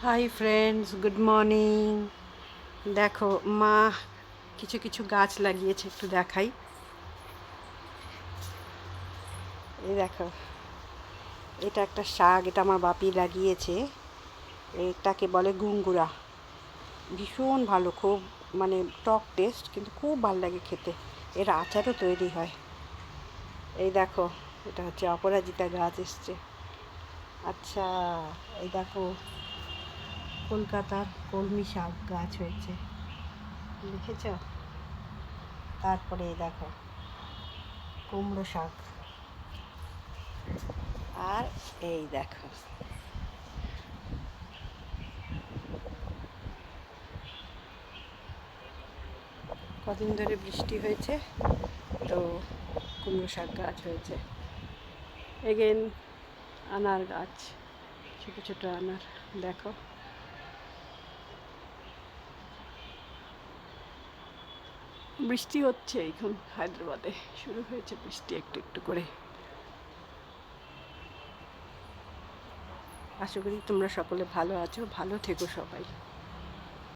Hi friends, good morning. দেখো, মা কিছু কিছু গাছ লাগিয়েছে, একটু দেখাই। এই দেখো, এটা একটা শাক, এটা আমার বাপি লাগিয়েছে। এটাকে বলে গুঙ্গুরা। ভীষণ ভালো, খুব মানে টক টেস্ট, কিন্তু খুব ভালো লাগে খেতে। এর আচারও তৈরি হয়। এই দেখো, এটা হচ্ছে অপরাজিতা গাছ এসছে। আচ্ছা, এই দেখো, কলকাতার কলমি শাক গাছ হয়েছে, দেখেছ? তারপরে এই দেখো, কুমড়ো শাক। আর এই দেখো, কদিন ধরে বৃষ্টি হয়েছে, তো কুমড়ো শাক গাছ হয়েছে। এগেন আনার গাছ, ছোটো ছোটো আনার। দেখো, বৃষ্টি হচ্ছে এখন হায়দ্রাবাদে, শুরু হয়েছে বৃষ্টি একটু একটু করে। আশা করি তোমরা সকলে ভালো আছো, ভালো থেকো সবাই।